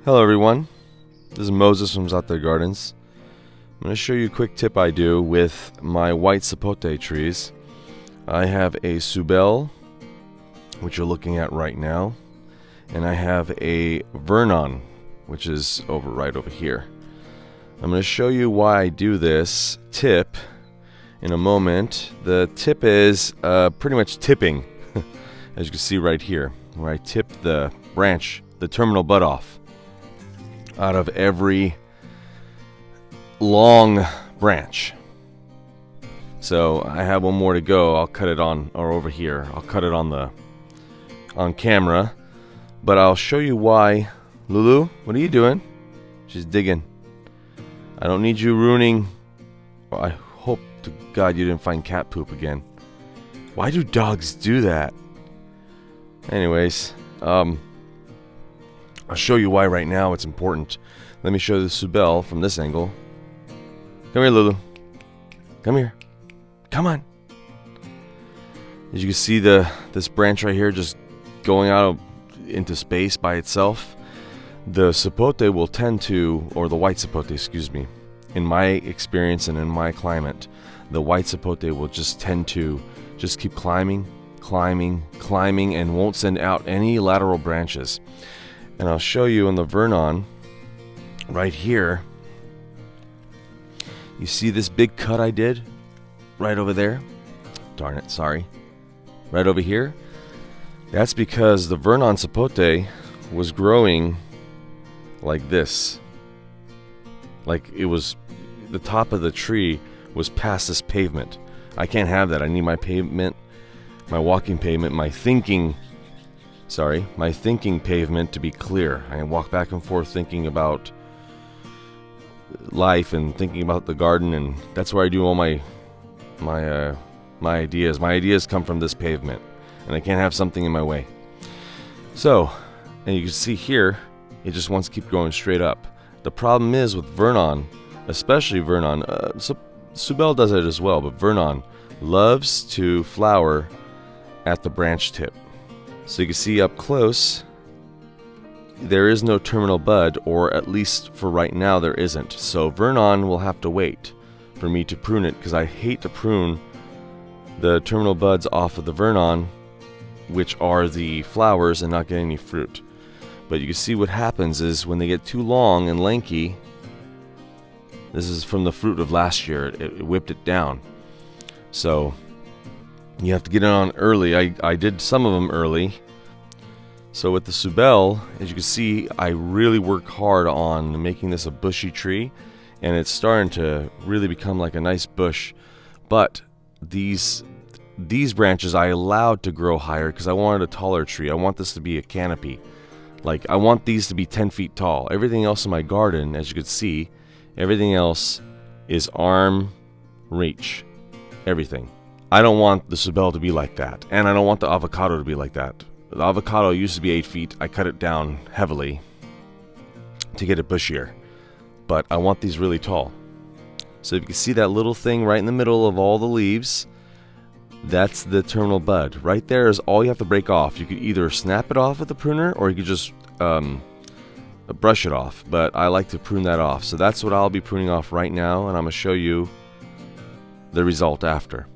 Hello everyone, this is Moses from ZAATAR Gardens. I'm going to show you a quick tip I do with my white Sapote trees. I have a Sibel, which you're looking at right now, and I have a Vernon, which is right over here. I'm going to show you why I do this tip in a moment. The tip is pretty much tipping, as you can see right here, where I tip the branch, the terminal bud off out of every long branch. So I have one more to go. I'll cut it on, or over here. I'll cut it on camera, but I'll show you why. Lulu, what are you doing? She's digging. I don't need you ruining. Well, I hope to God you didn't find cat poop again. Why do dogs do that? Anyways, I'll show you why right now it's important. Let me show the Sibel from this angle. Come here, Lulu. Come here. Come on. As you can see, this branch right here just going out into space by itself. The Sapote will tend to, or the white Sapote, excuse me, in my experience and in my climate, the white Sapote will just tend to just keep climbing, and won't send out any lateral branches. And I'll show you in the Vernon right here. You see this big cut I did right over there? Darn it, sorry. Right over here? That's because the Vernon Sapote was growing like this. Like it was, the top of the tree was past this pavement. I can't have that. I need my pavement, my walking pavement, my thinking pavement to be clear. I can walk back and forth thinking about life and thinking about the garden, and that's where I do all my ideas. My ideas come from this pavement, and I can't have something in my way. So, and you can see here, it just wants to keep going straight up. The problem is with Vernon, especially Vernon, Sibel does it as well, but Vernon loves to flower at the branch tip. So you can see up close, there is no terminal bud, or at least for right now there isn't. So Vernon will have to wait for me to prune it, because I hate to prune the terminal buds off of the Vernon, which are the flowers, and not get any fruit. But you can see what happens is when they get too long and lanky, this is from the fruit of last year, it whipped it down. So you have to get it on early. I did some of them early. So with the Sibel, as you can see, I really work hard on making this a bushy tree, and it's starting to really become like a nice bush. But these branches I allowed to grow higher because I wanted a taller tree. I want this to be a canopy. Like, I want these to be 10 feet tall. Everything else in my garden, as you can see, everything else is arm reach. Everything. I don't want the Sibel to be like that, and I don't want the avocado to be like that. The avocado used to be 8 feet. I cut it down heavily to get it bushier, but I want these really tall. So if you can see that little thing right in the middle of all the leaves, that's the terminal bud. Right there is all you have to break off. You could either snap it off with the pruner, or you could just brush it off, but I like to prune that off. So that's what I'll be pruning off right now, and I'm going to show you the result after.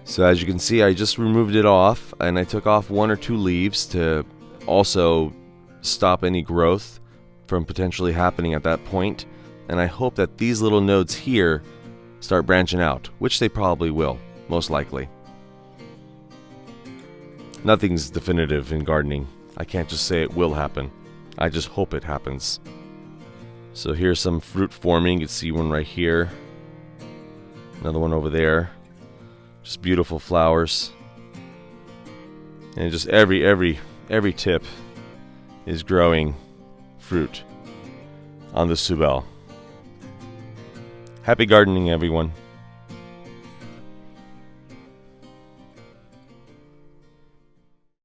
So as you can see, I just removed it off, and I took off 1 or 2 leaves to also stop any growth from potentially happening at that point. And I hope that these little nodes here start branching out, which they probably will, most likely. Nothing's definitive in gardening. I can't just say it will happen. I just hope it happens. So here's some fruit forming. You can see one right here. Another one over there. Just beautiful flowers, and just every tip is growing fruit on the Sibel. Happy gardening, everyone.